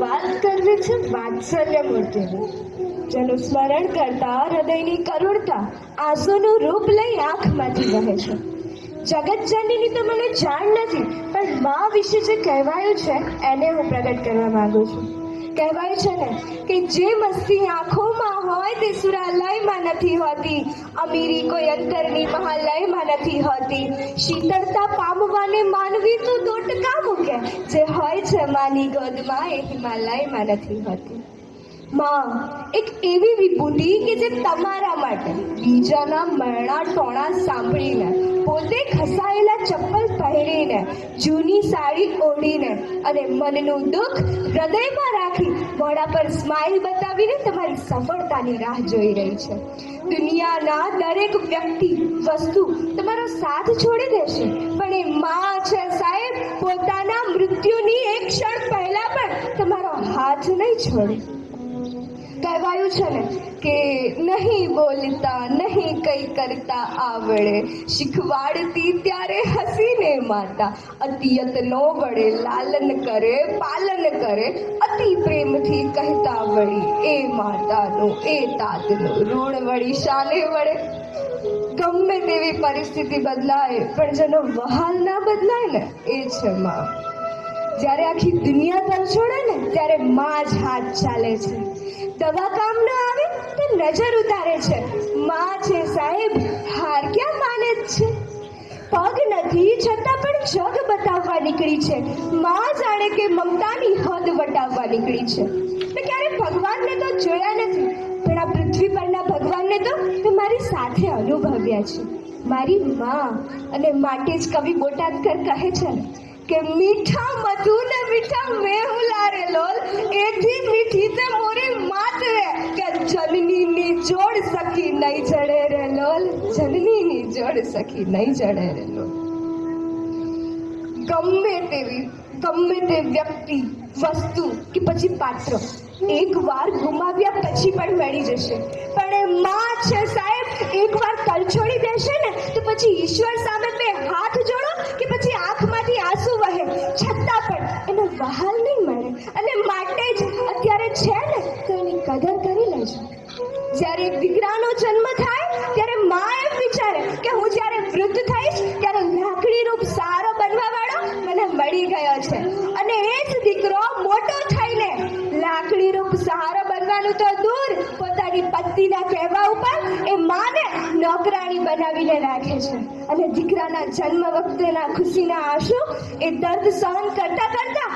વાત કરવી છે વાત્સલ્ય મૂર્તિની, જેનું સ્મરણ કરતા હૃદયની કરુણતા આંસુનું રૂપ લઈ આંખમાંથી વહે છે. જગતજનનીની તો મને જાણ નથી, પણ મા વિશે જે કહેવાયું છે એને હું પ્રગટ કરવા માંગુ છું. કહેવાયું છે ને કે જે મસ્તી આંખોમાં હોય તે સુરાલયમાં નથી હોતી, અમીરી કોઈ અંતરની મહાલયમાં નથી હોતી, શીતળતા પામવાને માનવી તો દોટકા મૂકે, જે હોય છે માની ગોદમાં એ હિમાલયમાં નથી હોતી. માં એક એવી વિભૂતિ કે જે તમારા માટે બીજાના મરણા ટોણા સાંભળીને, પોતે ખસાયેલા ચપ્પલ પહેરીને, જૂની સાડી ઓઢીને અને મનનું દુઃખ હૃદયમાં રાખી મોઢા પર સ્માઇલ બતાવીને તમારી સફળતાની રાહ જોઈ રહી છે. દુનિયાના દરેક વ્યક્તિ વસ્તુ તમારો સાથ છોડી દેશે, પણ એ માં છે સાહેબ, પોતાના મૃત્યુની એક ક્ષણ પહેલા પણ તમારો હાથ નહીં છોડે. કહેવાયું છે ને કે નહીં બોલતા નહીં કઈ કરતા આવડે, શીખવાડતી ત્યારે હસીને માતા, અતિયત નો વડે લાલન કરે પાલન કરે, અતિ પ્રેમથી કહેતા વળી એ માતાનું એ તાતનું ઋણ વળી શાને વડે. ગમે તેવી પરિસ્થિતિ બદલાય પણ જેનો વહાલ ના બદલાય ને એ છે માં. જ્યારે આખી દુનિયા તરછોડે ને ત્યારે માં જ હાથ ચાલે છે. દવા કામ ન આવે તો નજર ઉતારે છે, માં છે સાહેબ, હાર ક્યાં માને છે. પગ નથી છતાં પણ જગ બતાવવા નીકળી છે, માં જાણે કે મમતાની હદ વટાવવા નીકળી છે. મેં ક્યારે ભગવાનને તો જોયા નથી, પણ આ પૃથ્વી પરના ભગવાનને તો મેં મારી સાથે અનુભવ્યા છે. મારી માં, અને માટે જ કવિ બોટાદકર કહે છે ને કે મીઠા મધુ ને મીઠા મેહુલા રે લોલ, એથી મીઠી તે મોરી માત રે, કે જનનીની જોડ સખી નહીં જડે રે લોલ, જનનીની જોડ સખી નહીં જડે રે લોલ. ગમે તે વ્યક્તિ, વસ્તુ કે પછી પાત્ર એકવાર ગુમાવ્યા પછી પણ મળી જશે, પણ એ માં છે સાહેબ, એકવાર તલછોડી દેશે ને તો પછી ઈશ્વર સામે બે હાથ જોડો કે પછી આંખમાંથી આંસુ વહે, છતાં પણ એનો વહાલ નહીં મળે. અને માટે જ અત્યારે છે ને તો એની કદર કરી લેજો. જ્યારે એક દીકરાનો જન્મ થાય ત્યારે માં એમ વિચારે કે હું જ્યારે વૃદ્ધ થઈશ ત્યારે લાકડી રૂપ સહારો બનવા વાળો મને મળી ગયો છે, અને એ જ દીકરો મોટો થઈને લાકડી રૂપ સહારો બનવાનું તો દૂર, પોતાની પત્નીના કહેવા ઉપર એ માને નોકરાણી બનાવીને રાખે છે. અને દીકરાના જન્મ વખતેના ખુશીના આંસુ એ દર્દ સહન કરતા કરતા